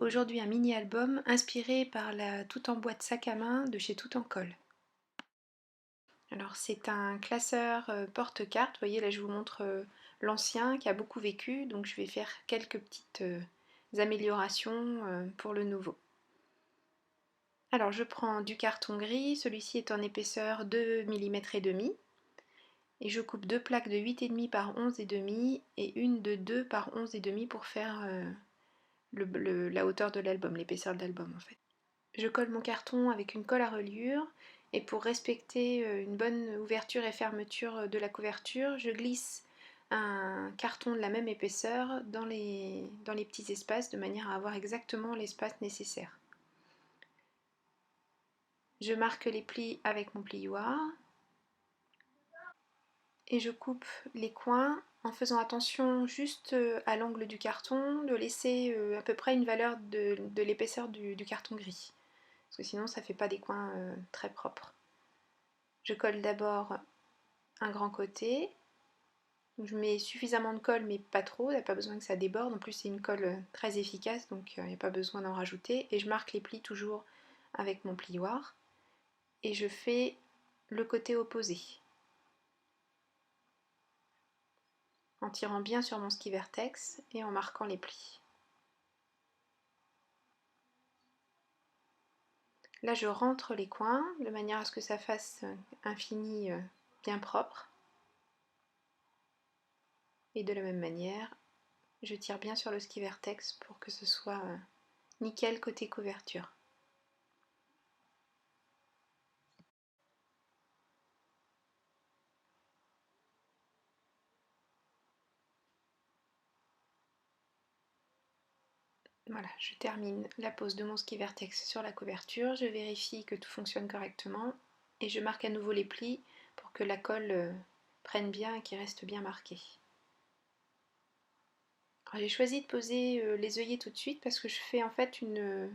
Aujourd'hui un mini-album inspiré par la Tout en boîte sac à main de chez Tout en colle. Alors c'est un classeur porte-carte, vous voyez là je vous montre l'ancien qui a beaucoup vécu, donc je vais faire quelques petites améliorations pour le nouveau. Alors je prends du carton gris, celui-ci est en épaisseur 2,5 mm et je coupe deux plaques de 8,5 par 11,5 et une de 2 par 11,5 pour faire la hauteur de l'album, l'épaisseur de l'album en fait. Je colle mon carton avec une colle à reliure et pour respecter une bonne ouverture et fermeture de la couverture, je glisse un carton de la même épaisseur dans les petits espaces de manière à avoir exactement l'espace nécessaire. Je marque les plis avec mon plioir et je coupe les coins en faisant attention juste à l'angle du carton, de laisser à peu près une valeur de l'épaisseur du carton gris. Parce que sinon ça ne fait pas des coins très propres. Je colle d'abord un grand côté, je mets suffisamment de colle mais pas trop, il n'y a pas besoin que ça déborde, en plus c'est une colle très efficace donc il n'y a pas besoin d'en rajouter, et je marque les plis toujours avec mon plioir et je fais le côté opposé en tirant bien sur mon ski vertex et en marquant les plis. Là je rentre les coins de manière à ce que ça fasse un fini bien propre, et de la même manière je tire bien sur le ski vertex pour que ce soit nickel côté couverture. Voilà, je termine la pose de mon ski vertex sur la couverture, je vérifie que tout fonctionne correctement et je marque à nouveau les plis pour que la colle prenne bien et qu'il reste bien marqué. J'ai choisi de poser les œillets tout de suite parce que je fais en fait une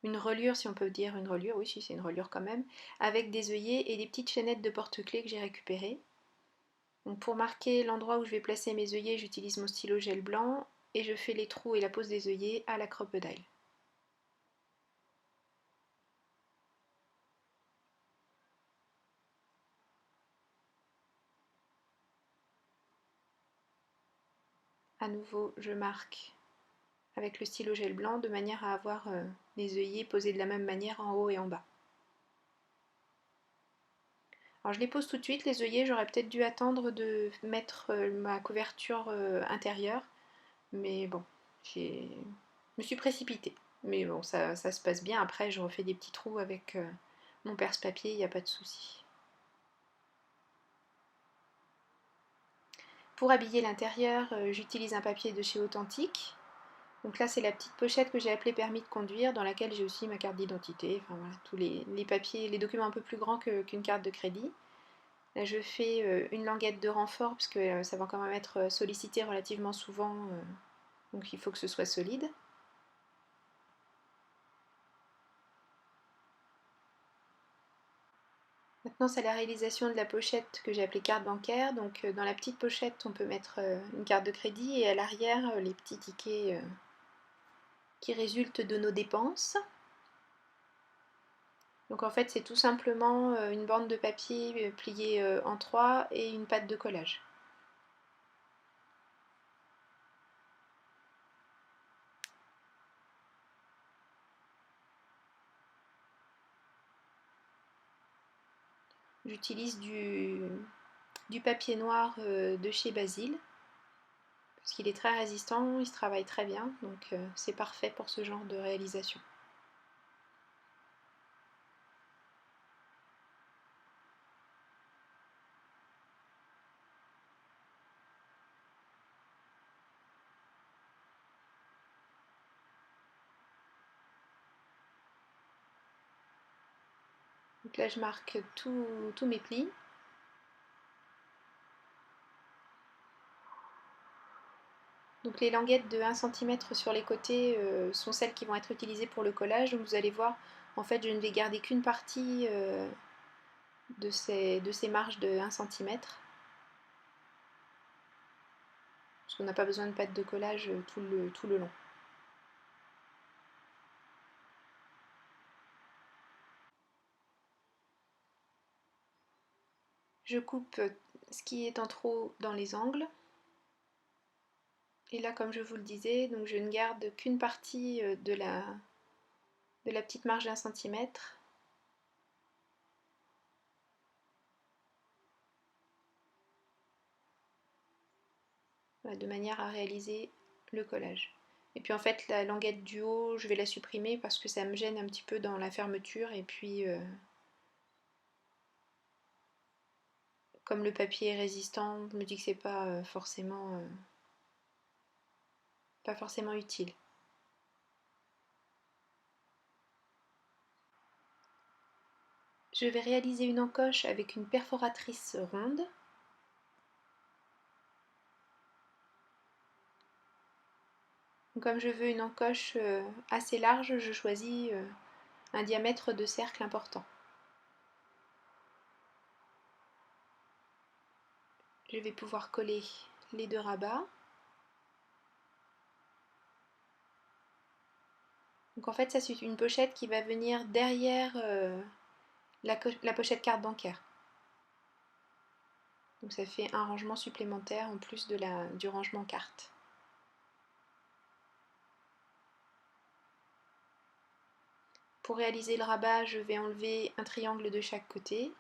reliure, si on peut dire une reliure, oui si c'est une reliure quand même, avec des œillets et des petites chaînettes de porte-clés que j'ai récupérées. Donc pour marquer l'endroit où je vais placer mes œillets, j'utilise mon stylo gel blanc et je fais les trous et la pose des œillets à la crocodile. À nouveau, je marque avec le stylo gel blanc de manière à avoir les œillets posés de la même manière en haut et en bas. Alors je les pose tout de suite, les œillets, j'aurais peut-être dû attendre de mettre ma couverture intérieure, mais bon, je me suis précipitée. Mais bon, ça se passe bien, après je refais des petits trous avec mon perce-papier, il n'y a pas de souci. Pour habiller l'intérieur, j'utilise un papier de chez Authentique. Donc là, c'est la petite pochette que j'ai appelée permis de conduire, dans laquelle j'ai aussi ma carte d'identité, enfin voilà, tous les papiers, les documents un peu plus grands qu'une carte de crédit. Là, je fais une languette de renfort, parce que ça va quand même être sollicité relativement souvent, donc il faut que ce soit solide. Maintenant, c'est la réalisation de la pochette que j'ai appelée carte bancaire. Donc dans la petite pochette, on peut mettre une carte de crédit, et à l'arrière, les petits tickets qui résultent de nos dépenses. Donc en fait c'est tout simplement une bande de papier pliée en trois et une pâte de collage. J'utilise du papier noir de chez Basile, parce qu'il est très résistant, il se travaille très bien, donc c'est parfait pour ce genre de réalisation. Donc là je marque tous mes plis. Donc les languettes de 1 cm sur les côtés sont celles qui vont être utilisées pour le collage. Donc vous allez voir, en fait je ne vais garder qu'une partie de ces marges de 1 cm. Parce qu'on n'a pas besoin de pâte de collage tout le long. Je coupe ce qui est en trop dans les angles. Et là, comme je vous le disais, donc je ne garde qu'une partie de la petite marge d'1 centimètre. Voilà, de manière à réaliser le collage. Et puis en fait, la languette du haut, je vais la supprimer parce que ça me gêne un petit peu dans la fermeture. Et puis, comme le papier est résistant, je me dis que c'est pas forcément utile. Je vais réaliser une encoche avec une perforatrice ronde. Comme je veux une encoche assez large, je choisis un diamètre de cercle important. Je vais pouvoir coller les 2 rabats. Donc en fait, ça c'est une pochette qui va venir derrière la pochette carte bancaire. Donc ça fait un rangement supplémentaire en plus du rangement carte. Pour réaliser le rabat, je vais enlever un triangle de chaque côté.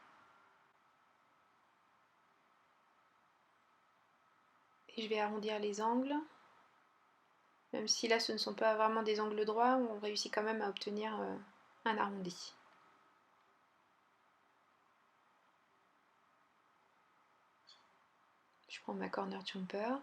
Et je vais arrondir les angles. Même si là ce ne sont pas vraiment des angles droits, on réussit quand même à obtenir un arrondi. Je prends ma corner jumper.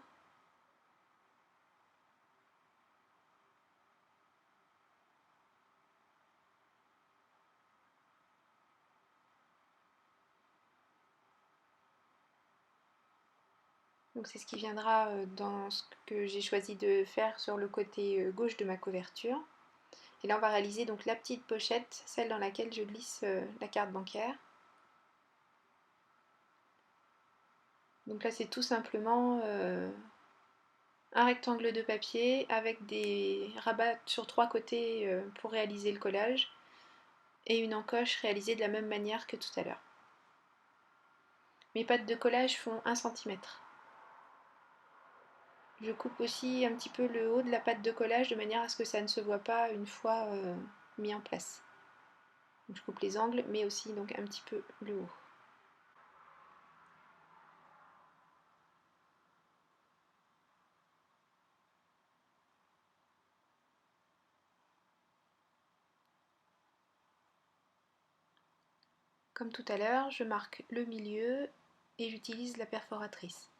Donc c'est ce qui viendra dans ce que j'ai choisi de faire sur le côté gauche de ma couverture. Et là on va réaliser donc la petite pochette, celle dans laquelle je glisse la carte bancaire. Donc là c'est tout simplement un rectangle de papier avec des rabats sur 3 côtés pour réaliser le collage et une encoche réalisée de la même manière que tout à l'heure. Mes pattes de collage font 1 cm. Je coupe aussi un petit peu le haut de la patte de collage de manière à ce que ça ne se voit pas une fois mis en place. Donc je coupe les angles mais aussi donc un petit peu le haut. Comme tout à l'heure, je marque le milieu et j'utilise la perforatrice.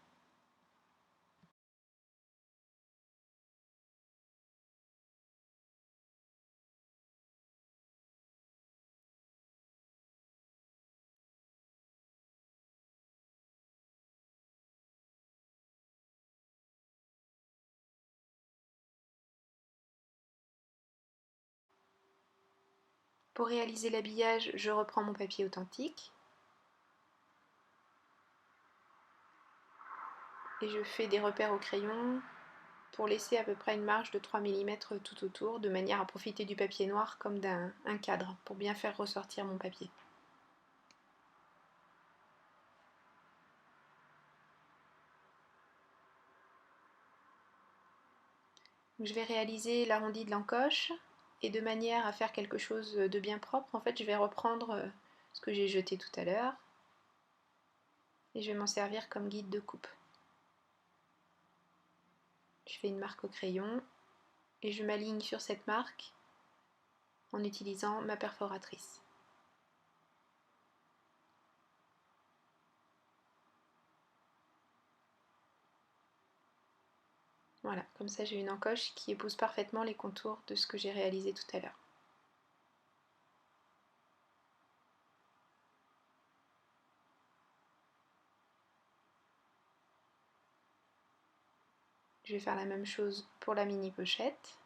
Pour réaliser l'habillage, je reprends mon papier authentique et je fais des repères au crayon pour laisser à peu près une marge de 3 mm tout autour, de manière à profiter du papier noir comme d'un cadre, pour bien faire ressortir mon papier. Je vais réaliser l'arrondi de l'encoche et de manière à faire quelque chose de bien propre, en fait je vais reprendre ce que j'ai jeté tout à l'heure et je vais m'en servir comme guide de coupe. Je fais une marque au crayon et je m'aligne sur cette marque en utilisant ma perforatrice. Voilà, comme ça j'ai une encoche qui épouse parfaitement les contours de ce que j'ai réalisé tout à l'heure. Je vais faire la même chose pour la mini pochette.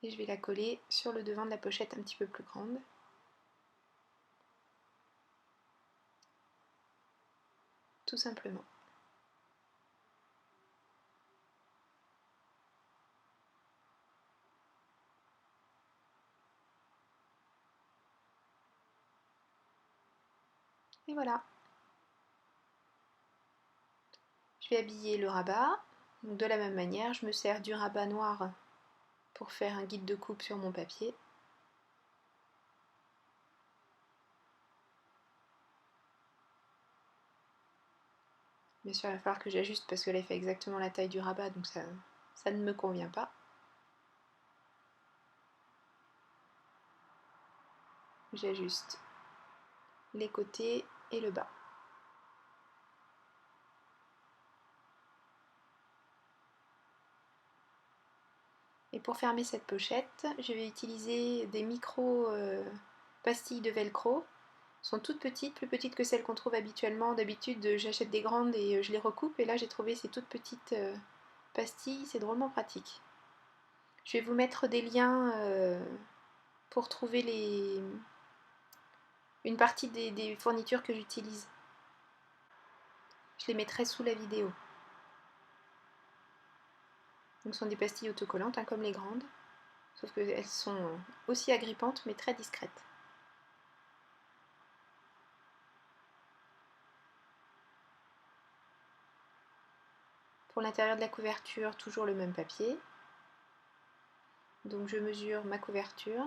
et je vais la coller sur le devant de la pochette un petit peu plus grande. Tout simplement. Et voilà. Je vais habiller le rabat. Donc de la même manière, je me sers du rabat noir pour faire un guide de coupe sur mon papier. Bien sûr, il va falloir que j'ajuste parce que là, il fait exactement la taille du rabat, donc ça ne me convient pas. J'ajuste les côtés et le bas. Et pour fermer cette pochette, je vais utiliser des micro pastilles de velcro. Elles sont toutes petites, plus petites que celles qu'on trouve habituellement. D'habitude, j'achète des grandes et je les recoupe. Et là, j'ai trouvé ces toutes petites pastilles. C'est drôlement pratique. Je vais vous mettre des liens pour trouver une partie des fournitures que j'utilise. Je les mettrai sous la vidéo. Donc, ce sont des pastilles autocollantes, hein, comme les grandes. Sauf qu'elles sont aussi agrippantes, mais très discrètes. Pour l'intérieur de la couverture, toujours le même papier. Donc je mesure ma couverture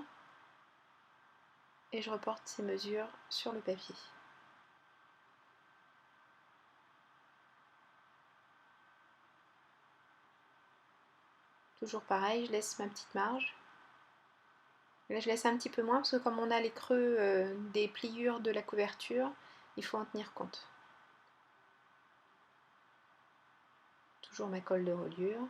et je reporte ces mesures sur le papier. Toujours pareil, je laisse ma petite marge. Là je laisse un petit peu moins parce que comme on a les creux des pliures de la couverture, il faut en tenir compte. Toujours ma colle de reliure.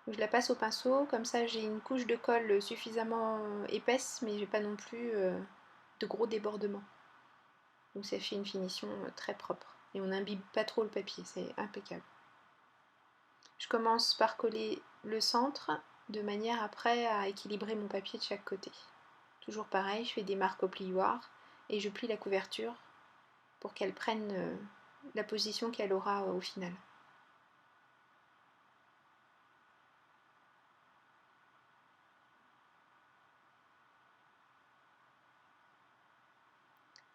Je la passe au pinceau, comme ça j'ai une couche de colle suffisamment épaisse, mais j'ai pas non plus de gros débordements. Donc ça fait une finition très propre. Et on n'imbibe pas trop le papier, c'est impeccable. Je commence par coller le centre de manière après à équilibrer mon papier de chaque côté. Toujours pareil, je fais des marques au plioir et je plie la couverture pour qu'elle prenne la position qu'elle aura au final.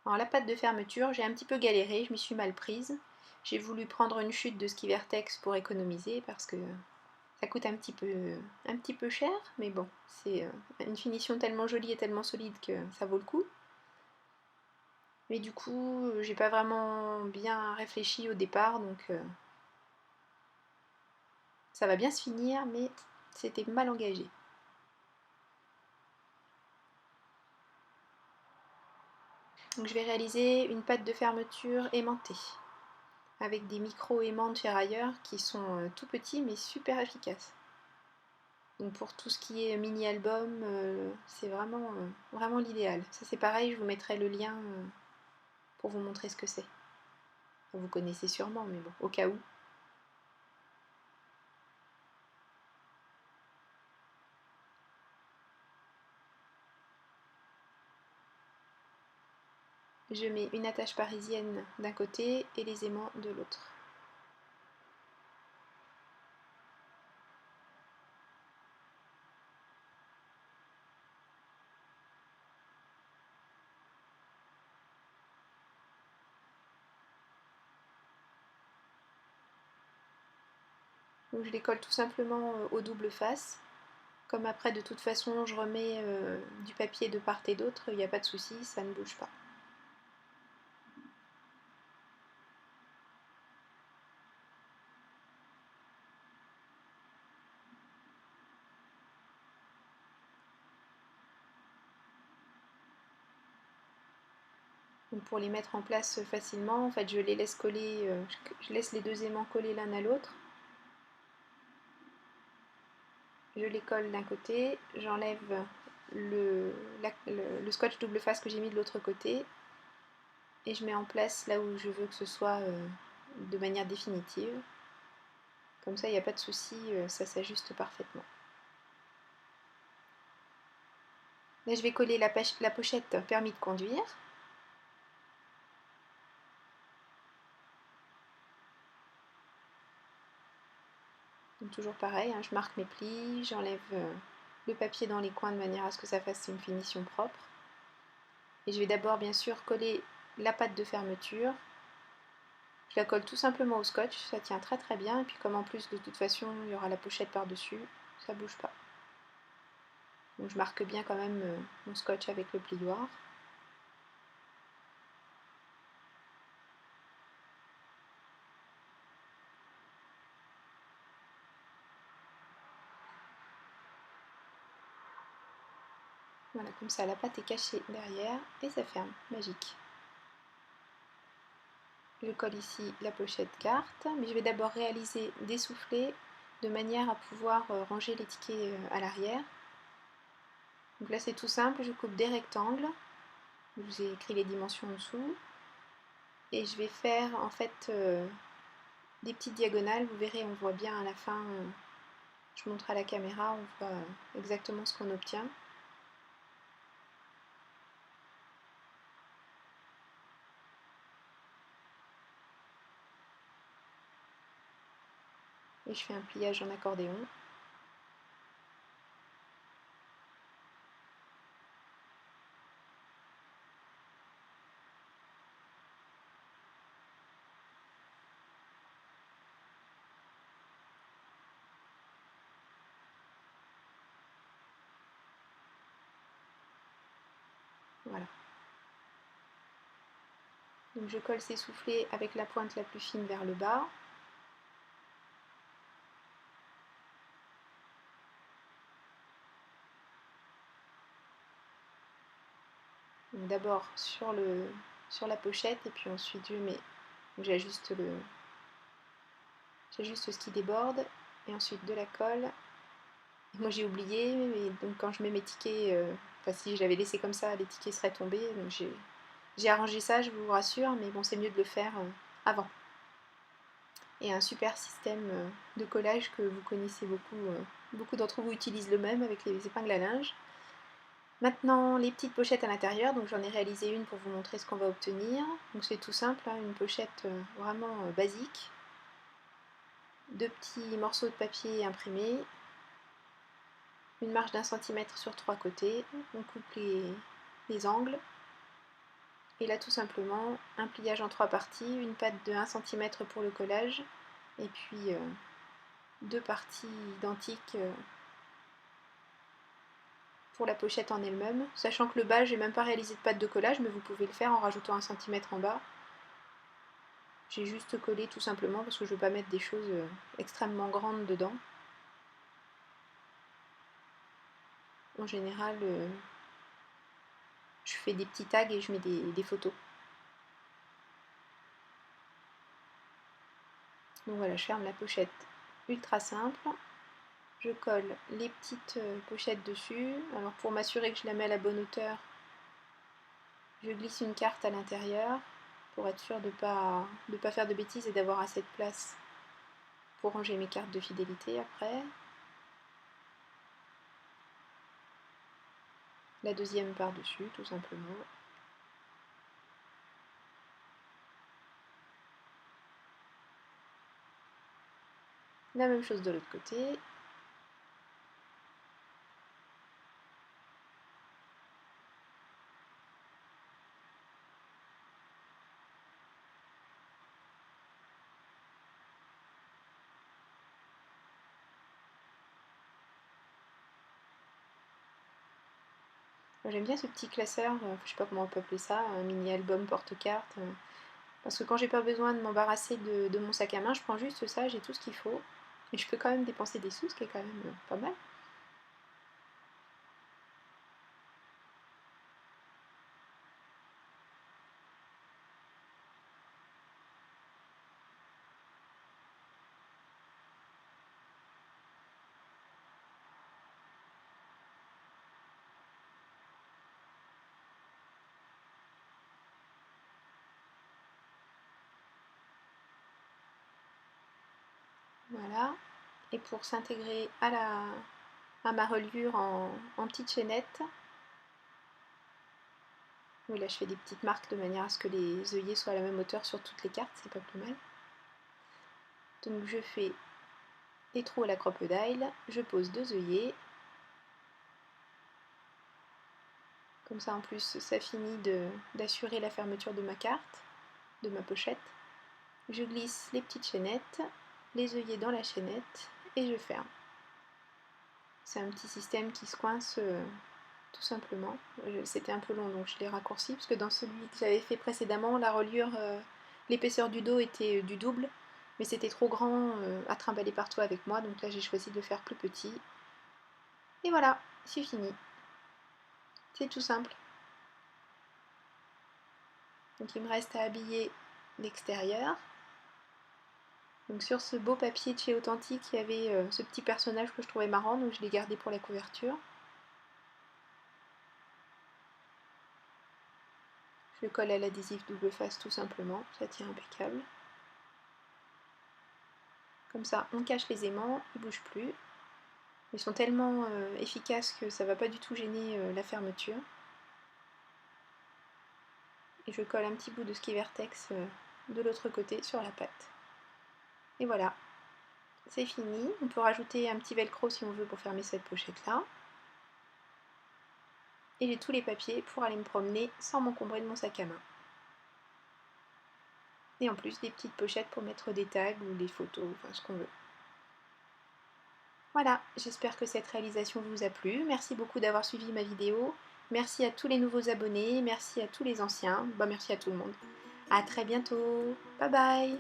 Alors la pâte de fermeture, j'ai un petit peu galéré, je m'y suis mal prise. J'ai voulu prendre une chute de ski Vertex pour économiser parce que ça coûte un petit peu cher, mais bon, c'est une finition tellement jolie et tellement solide que ça vaut le coup. Mais du coup, j'ai pas vraiment bien réfléchi au départ, donc ça va bien se finir, mais c'était mal engagé. Donc je vais réaliser une pâte de fermeture aimantée, avec des micro-aimants de ferrailleurs qui sont tout petits mais super efficaces. Donc pour tout ce qui est mini-album, c'est vraiment l'idéal. Ça c'est pareil, je vous mettrai le lien pour vous montrer ce que c'est. Vous connaissez sûrement, mais bon, au cas où. Je mets une attache parisienne d'un côté et les aimants de l'autre. Donc je les colle tout simplement au double face. Comme après de toute façon je remets du papier de part et d'autre, il n'y a pas de souci, ça ne bouge pas. Donc pour les mettre en place facilement, en fait je les laisse coller, je laisse les deux aimants coller l'un à l'autre. Je les colle d'un côté, j'enlève le scotch double face que j'ai mis de l'autre côté et je mets en place là où je veux que ce soit de manière définitive. Comme ça, il n'y a pas de souci, ça s'ajuste parfaitement. Là, je vais coller la pochette permis de conduire. Donc toujours pareil, hein, je marque mes plis, j'enlève le papier dans les coins de manière à ce que ça fasse une finition propre. Et je vais d'abord bien sûr coller la pâte de fermeture. Je la colle tout simplement au scotch, ça tient très très bien. Et puis comme en plus de toute façon il y aura la pochette par-dessus, ça bouge pas. Donc je marque bien quand même mon scotch avec le plioir. Voilà, comme ça la pâte est cachée derrière et ça ferme, magique. Je colle ici la pochette carte, mais je vais d'abord réaliser des soufflets de manière à pouvoir ranger les tickets à l'arrière. Donc là c'est tout simple, je coupe des rectangles, je vous ai écrit les dimensions en dessous, et je vais faire en fait des petites diagonales, vous verrez on voit bien à la fin, je montre à la caméra, on voit exactement ce qu'on obtient. Et je fais un pliage en accordéon. Voilà. Donc je colle ces soufflets avec la pointe la plus fine vers le bas. D'abord sur la pochette et puis ensuite j'ajuste ce qui déborde et ensuite de la colle. Et moi j'ai oublié, et donc quand je mets mes tickets, enfin si j'avais laissé comme ça, les tickets seraient tombés. Donc j'ai arrangé ça, je vous rassure, mais bon c'est mieux de le faire avant. Et un super système de collage que vous connaissez beaucoup, beaucoup d'entre vous utilisent le même avec les épingles à linge. Maintenant les petites pochettes à l'intérieur, donc j'en ai réalisé une pour vous montrer ce qu'on va obtenir. Donc c'est tout simple, hein, une pochette vraiment basique. Deux petits morceaux de papier imprimés, une marge d'1 centimètre sur 3 côtés, on coupe les angles. Et là tout simplement un pliage en 3 parties, une pâte de 1 centimètre pour le collage, et puis deux parties identiques pour la pochette en elle-même, sachant que le bas, j'ai même pas réalisé de pâte de collage, mais vous pouvez le faire en rajoutant 1 centimètre en bas. J'ai juste collé tout simplement parce que je ne veux pas mettre des choses extrêmement grandes dedans. En général, je fais des petits tags et je mets des photos. Donc voilà, je ferme la pochette ultra simple. Je colle les petites pochettes dessus. Alors pour m'assurer que je la mets à la bonne hauteur, je glisse une carte à l'intérieur pour être sûr de ne pas faire de bêtises et d'avoir assez de place pour ranger mes cartes de fidélité après. La deuxième par-dessus, tout simplement. La même chose de l'autre côté. J'aime bien ce petit classeur, je sais pas comment on peut appeler ça, un mini-album porte-carte. Parce que quand j'ai pas besoin de m'embarrasser de mon sac à main, je prends juste ça, j'ai tout ce qu'il faut. Et je peux quand même dépenser des sous, ce qui est quand même pas mal. Voilà. Et pour s'intégrer à ma reliure en petites chaînettes, oui, là je fais des petites marques de manière à ce que les œillets soient à la même hauteur sur toutes les cartes, c'est pas plus mal. Donc je fais les trous à la crocodile, je pose 2 œillets. Comme ça en plus ça finit d'assurer la fermeture de ma carte, de ma pochette. Je glisse les petites chaînettes, les œillets dans la chaînette et je ferme. C'est un petit système qui se coince tout simplement. C'était un peu long donc je l'ai raccourci parce que dans celui que j'avais fait précédemment, la reliure, l'épaisseur du dos était du double, mais c'était trop grand à trimballer partout avec moi, donc là j'ai choisi de le faire plus petit. Et voilà, c'est fini. C'est tout simple. Donc il me reste à habiller l'extérieur. Donc sur ce beau papier de chez Authentique, il y avait ce petit personnage que je trouvais marrant, donc je l'ai gardé pour la couverture. Je le colle à l'adhésif double face tout simplement, ça tient impeccable. Comme ça, on cache les aimants, ils ne bougent plus. Ils sont tellement efficaces que ça ne va pas du tout gêner la fermeture. Et je colle un petit bout de ski vertex de l'autre côté sur la pâte. Et voilà, c'est fini. On peut rajouter un petit velcro si on veut pour fermer cette pochette là. Et j'ai tous les papiers pour aller me promener sans m'encombrer de mon sac à main. Et en plus des petites pochettes pour mettre des tags ou des photos, enfin ce qu'on veut. Voilà, j'espère que cette réalisation vous a plu. Merci beaucoup d'avoir suivi ma vidéo. Merci à tous les nouveaux abonnés, merci à tous les anciens, merci à tout le monde. À très bientôt, bye bye.